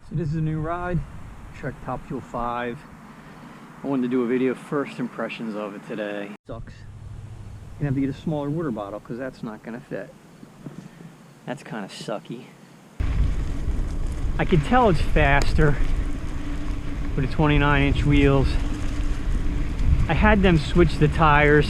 So this is a new ride, Trek Top Fuel 5. I wanted to do a video first impressions of it today. Sucks. You're gonna have to get a smaller water bottle because that's not gonna fit. That's kind of sucky. I can tell it's faster with the 29-inch wheels. I had them switch the tires.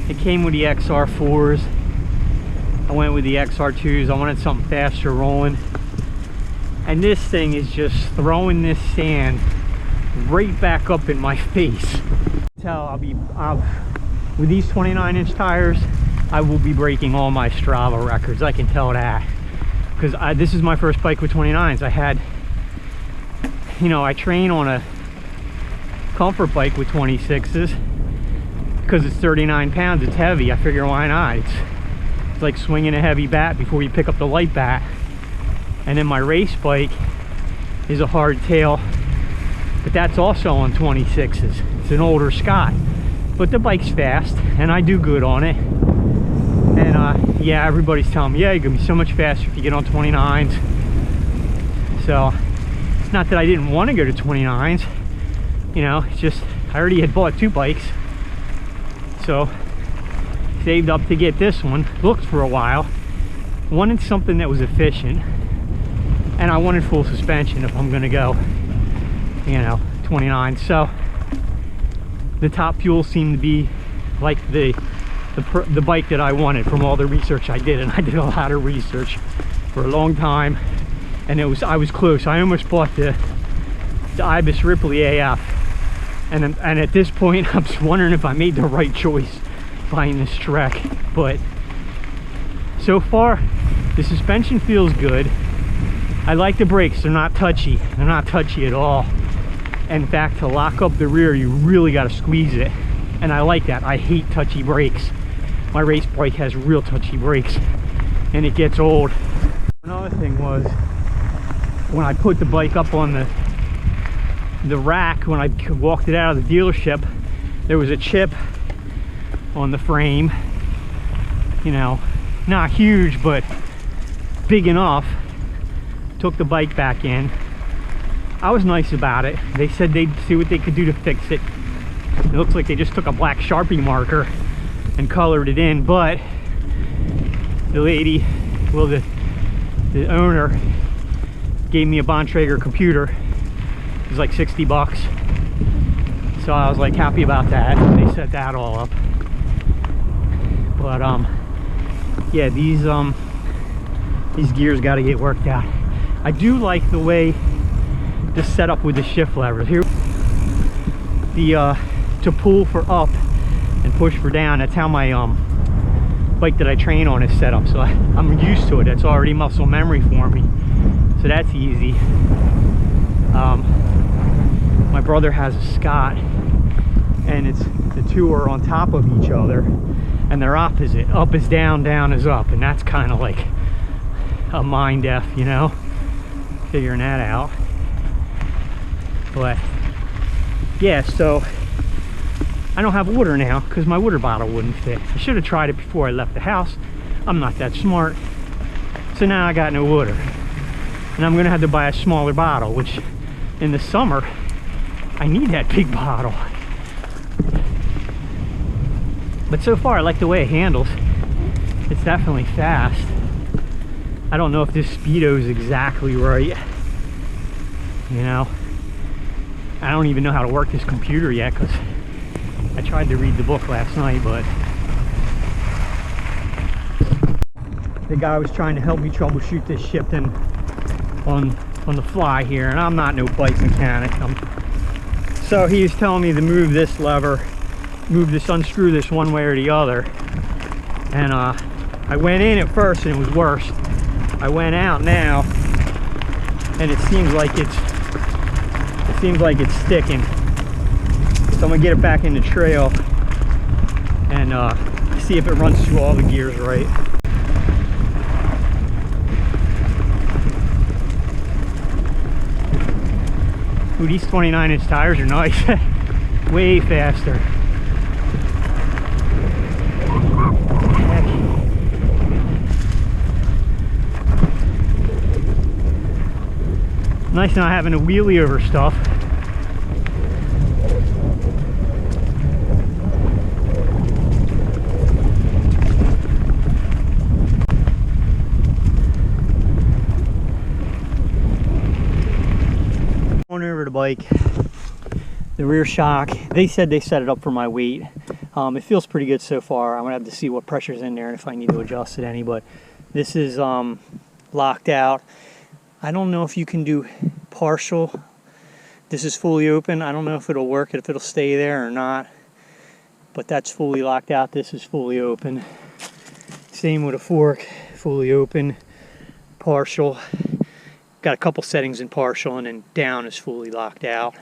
It came with the XR4s. I went with the XR2s. I wanted something faster rolling. And this thing is just throwing this sand right back up in my face. With these 29-inch tires, I will be breaking all my Strava records. I can tell that. Because this is my first bike with 29s. I train on a comfort bike with 26s because it's 39 pounds, it's heavy. I figure why not? It's like swinging a heavy bat before you pick up the light bat. And then my race bike is a hardtail, but that's also on 26s. It's an older Scott, but the bike's fast and I do good on it. And yeah, everybody's telling me, yeah, you're gonna be so much faster if you get on 29s. So it's not that I didn't want to go to 29s, it's just I already had bought 2 bikes, so saved up to get this one. Looked for a while, wanted something that was efficient, and I wanted full suspension if I'm gonna go 29. So the Top Fuel seemed to be like the bike that I wanted from all the research I did, and I did a lot of research for a long time, and I was close. I almost bought the Ibis Ripley AF, and at this point I'm just wondering if I made the right choice buying this Trek. But so far the suspension feels good. I like the brakes. They're not touchy. They're not touchy at all. In fact, to lock up the rear, you really got to squeeze it. And I like that. I hate touchy brakes. My race bike has real touchy brakes, and it gets old. Another thing was, when I put the bike up on the rack, when I walked it out of the dealership, there was a chip on the frame. Not huge, but big enough. Took the bike back in. I was nice about it. They said they'd see what they could do to fix it. It looks like they just took a black Sharpie marker and colored it in, but the lady, well, the owner gave me a Bontrager computer. It was like 60 bucks. So I was like happy about that. They set that all up. But yeah, these gears got to get worked out. I do like the way this setup with the shift levers here. To pull for up and push for down. That's how my bike that I train on is set up. So I'm used to it. It's already muscle memory for me. So that's easy. My brother has a Scott, and the 2 are on top of each other, and they're opposite. Up is down, down is up, and that's kind of like a mind F, figuring that out. But yeah, so I don't have water now because my water bottle wouldn't fit. I should have tried it before I left the house. I'm not that smart. So now I got no water, and I'm gonna have to buy a smaller bottle, which in the summer I need that big bottle. But so far I like the way it handles. It's definitely fast. I don't know if this speedo is exactly right. I don't even know how to work this computer yet because I tried to read the book last night, but the guy was trying to help me troubleshoot this shifting on the fly here, and I'm not no bike mechanic. So he was telling me to move this lever, unscrew this one way or the other, and I went in at first and it was worse. I went out now and it seems like it's sticking. So I'm gonna get it back in the trail and see if it runs through all the gears right. Ooh, these 29-inch tires are nice. Way faster. Nice not having a wheelie over stuff. Going over the bike, the rear shock, they said they set it up for my weight. It feels pretty good so far. I'm gonna have to see what pressure's in there and if I need to adjust it any, but this is locked out. I don't know if you can do partial. This is fully open. I don't know if it'll work, if it'll stay there or not, but that's fully locked out. This is fully open. Same with a fork, fully open, partial. Got a couple settings in partial, and then down is fully locked out.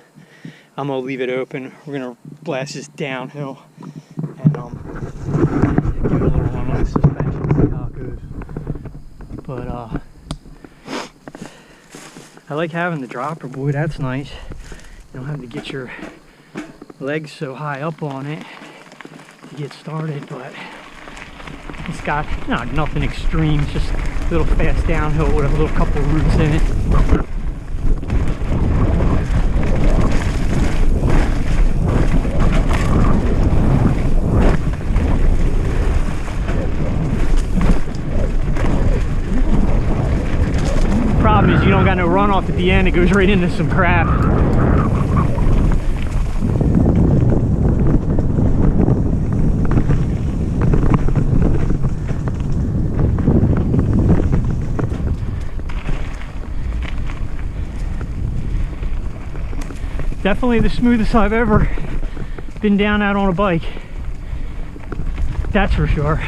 I'm gonna leave it open. We're gonna blast this downhill and give it a little run on the suspension, see how it goes. But I like having the dropper, boy, that's nice. You don't have to get your legs so high up on it to get started, but it's got nothing extreme, it's just a little fast downhill with a little couple roots in it. Problem is you don't got no runoff at the end, it goes right into some crap. Definitely the smoothest I've ever been down out on a bike. That's for sure.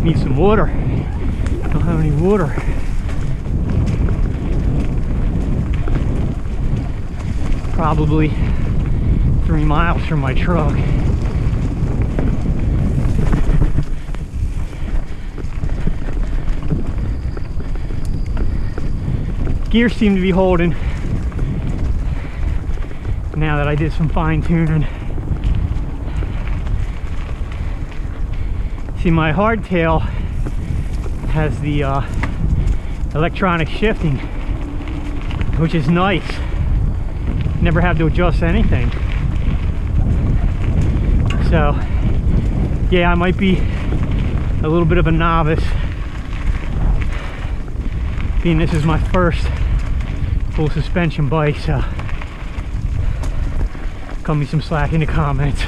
Need some water. Don't have any water. Probably 3 miles from my truck. Gears seem to be holding now that I did some fine tuning. See, my hardtail has the electronic shifting, which is nice. Never have to adjust anything. So yeah, I might be a little bit of a novice, being this is my first full suspension bike, so cut me some slack in the comments.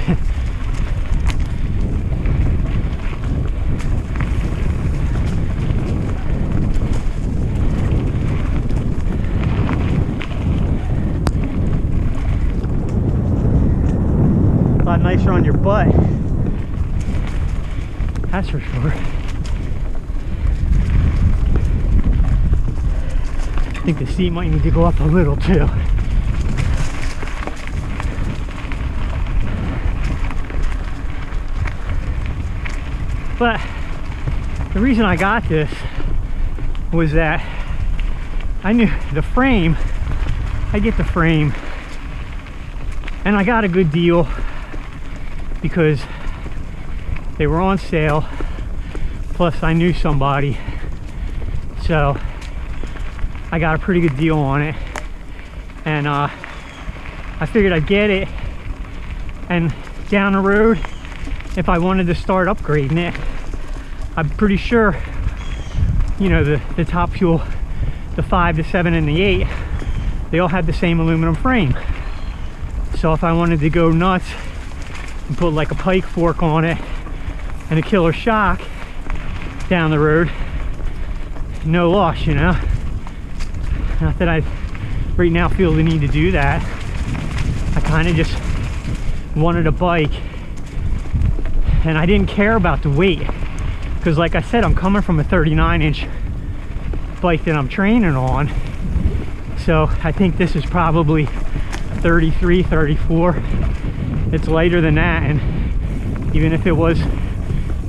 A lot nicer on your butt, that's for sure. I think the seat might need to go up a little too. But the reason I got this was that I knew the frame, I get the frame, and I got a good deal because they were on sale, plus I knew somebody, so I got a pretty good deal on it, and I figured I'd get it, and down the road, if I wanted to start upgrading it, I'm pretty sure, you know, the Top Fuel, the 5, the 7, and the 8, they all had the same aluminum frame. So if I wanted to go nuts and put like a pike fork on it and a killer shock down the road, no loss, you know. Not that I right now feel the need to do that. I kind of just wanted a bike, and I didn't care about the weight because, like I said, I'm coming from a 39-inch bike that I'm training on, so I think this is probably 33, 34. It's lighter than that, and even if it was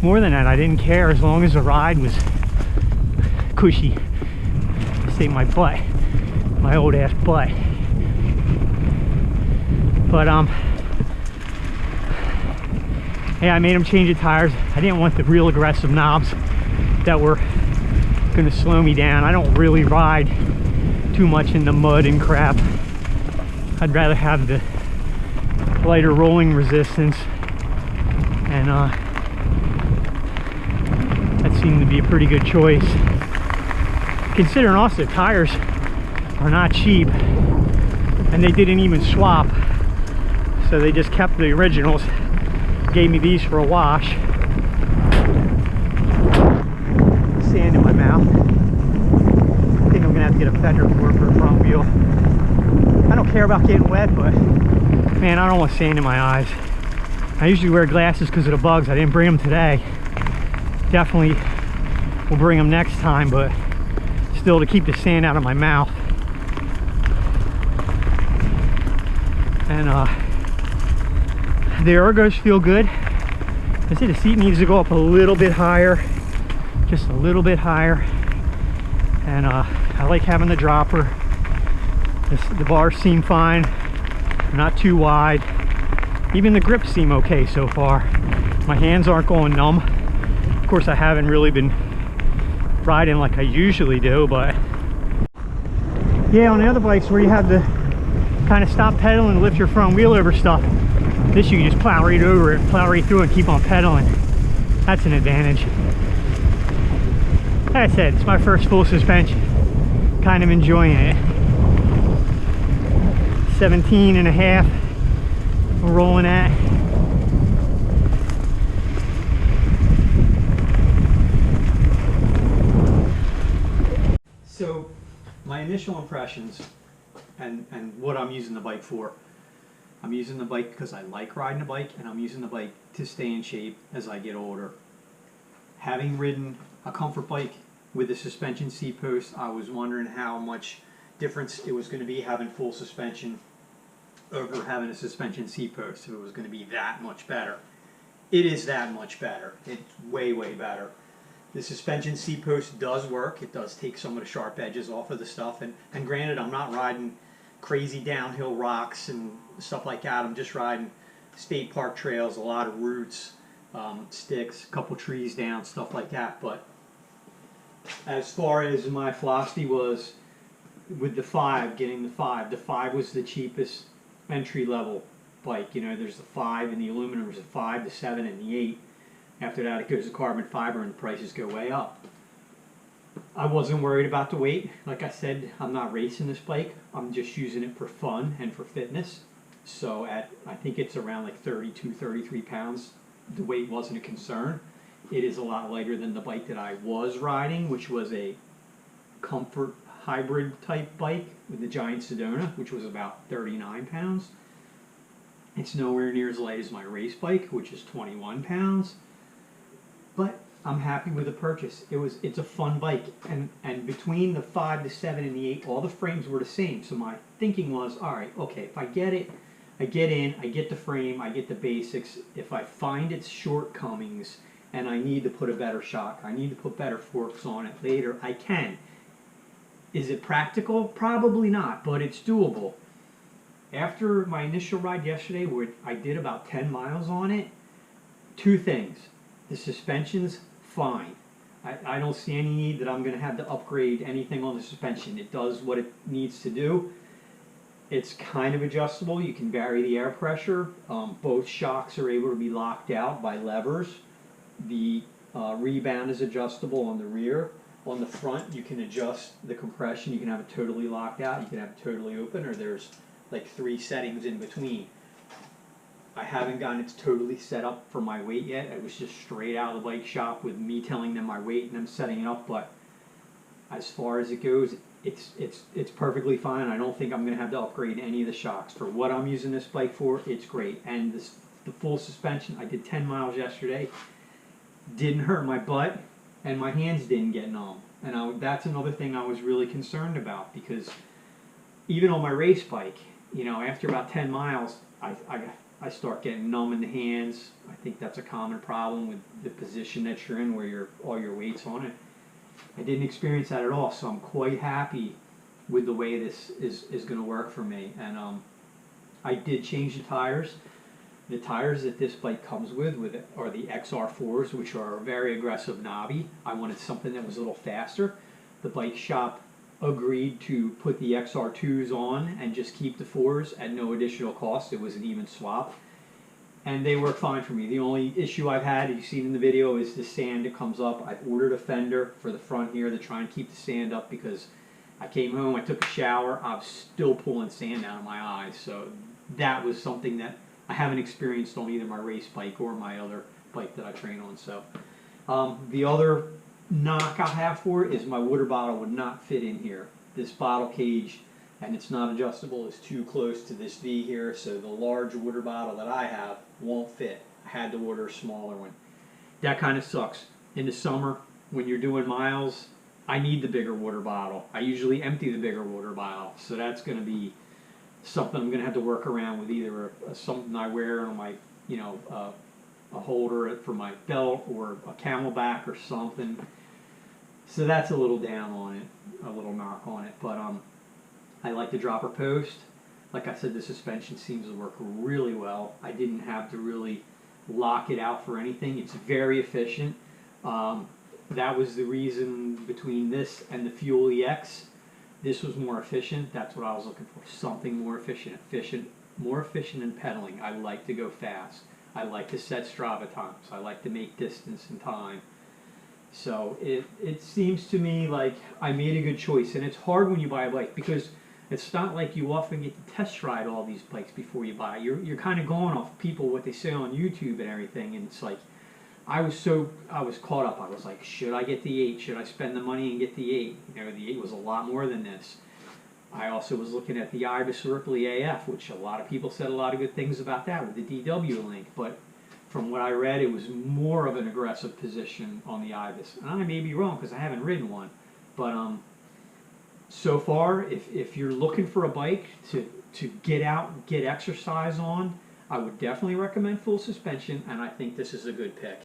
more than that, I didn't care as long as the ride was cushy. Save my butt, my old ass butt. But Yeah, I made them change the tires. I didn't want the real aggressive knobs that were gonna slow me down. I don't really ride too much in the mud and crap. I'd rather have the lighter rolling resistance, and that seemed to be a pretty good choice. Considering also tires are not cheap, and they didn't even swap, so they just kept the originals, gave me these for a wash. Sand in my mouth. I think I'm gonna have to get a fender for a front wheel. I don't care about getting wet, but man, I don't want sand in my eyes. I usually wear glasses because of the bugs. I didn't bring them today. Definitely will bring them next time, but still, to keep the sand out of my mouth. And the ergos feel good. I say the seat needs to go up a little bit higher, just a little bit higher. And I like having the dropper. The bars seem fine, not too wide. Even the grips seem okay so far. My hands aren't going numb. Of course, I haven't really been riding like I usually do, but yeah, on the other bikes where you have to kind of stop pedaling and lift your front wheel over stuff, this you can just plow right over it, plow right through it, and keep on pedaling. That's an advantage. Like I said, it's my first full suspension. Kind of enjoying it. 17 and a half we're rolling at. So my initial impressions and what I'm using the bike for. I'm using the bike because I like riding a bike, and I'm using the bike to stay in shape as I get older. Having ridden a comfort bike with a suspension seat post, I was wondering how much difference it was going to be having full suspension over having a suspension seat post, if it was going to be that much better. It is that much better. It's way, way better. The suspension seat post does work. It does take some of the sharp edges off of the stuff, and granted, I'm not riding crazy downhill rocks and stuff like that. I'm just riding state park trails, a lot of roots, sticks, a couple trees down, stuff like that. But as far as my philosophy was with the 5, getting the 5 was the cheapest entry level bike. You know, there's the 5 and the aluminum, there's the 5, the 7, and the 8. After that, it goes to carbon fiber, and the prices go way up. I wasn't worried about the weight. Like I said, I'm not racing this bike. I'm just using it for fun and for fitness. So I think it's around like 32, 33 pounds. The weight wasn't a concern. It is a lot lighter than the bike that I was riding, which was a comfort hybrid type bike with the Giant Sedona, which was about 39 pounds. It's nowhere near as light as my race bike, which is 21 pounds. But I'm happy with the purchase. It's a fun bike, and between the 5, the 7, and the 8, all the frames were the same. So my thinking was, all right, okay, if I get it, I get in, I get the frame, I get the basics. If I find its shortcomings and I need to put a better shock, I need to put better forks on it later, I can. Is it practical? Probably not, but it's doable. After my initial ride yesterday, where I did about 10 miles on it, 2 things. The suspension's fine. I don't see any need that I'm going to have to upgrade anything on the suspension. It does what it needs to do. It's kind of adjustable. You can vary the air pressure. Both shocks are able to be locked out by levers. The rebound is adjustable on the rear. On the front, you can adjust the compression. You can have it totally locked out. You can have it totally open, or there's like 3 settings in between. I haven't gotten it totally set up for my weight yet. It was just straight out of the bike shop with me telling them my weight and them setting it up. But as far as it goes, it's perfectly fine. I don't think I'm going to have to upgrade any of the shocks. For what I'm using this bike for, it's great. And the full suspension, I did 10 miles yesterday. Didn't hurt my butt, and my hands didn't get numb. And that's another thing I was really concerned about, because even on my race bike, you know, after about 10 miles, I start getting numb in the hands. I think that's a common problem with the position that you're in, where all your weight's on it. I didn't experience that at all, so I'm quite happy with the way this is going to work for me. And I did change the tires. The tires that this bike comes with it are the XR4s, which are a very aggressive knobby. I wanted something that was a little faster. The bike shop agreed to put the XR2s on and just keep the 4s at no additional cost. It was an even swap. And they work fine for me. The only issue I've had, you've seen in the video, is the sand that comes up. I've ordered a fender for the front here to try and keep the sand up because I came home, I took a shower, I was still pulling sand out of my eyes. So that was something that I haven't experienced on either my race bike or my other bike that I train on. So the other knock I have for it is my water bottle would not fit in here. This bottle cage, and it's not adjustable, is too close to this V here, so the large water bottle that I have won't fit. I had to order a smaller one. That kind of sucks. In the summer, when you're doing miles, I need the bigger water bottle. I usually empty the bigger water bottle, so that's going to be something I'm going to have to work around with, either something I wear on my, a holder for my belt or a Camelback or something. So that's a little down on it, a little knock on it. But I like the dropper post. Like I said, the suspension seems to work really well. I didn't have to really lock it out for anything. It's very efficient. That was the reason between this and the Fuel EX. This was more efficient. That's what I was looking for. Something more efficient. More efficient in pedaling. I like to go fast. I like to set Strava times. I like to make distance and time. So it seems to me like I made a good choice. And it's hard when you buy a bike because it's not like you often get to test ride all these bikes before you buy. You're kind of going off people, what they say on YouTube and everything. And it's like, I was caught up. I was like, should I get the 8? Should I spend the money and get the 8? The 8 was a lot more than this. I also was looking at the Ibis Ripley AF, which a lot of people said a lot of good things about that with the DW link. But from what I read, it was more of an aggressive position on the Ibis. And I may be wrong because I haven't ridden one. But so far, if you're looking for a bike to get out, get exercise on, I would definitely recommend full suspension, and I think this is a good pick.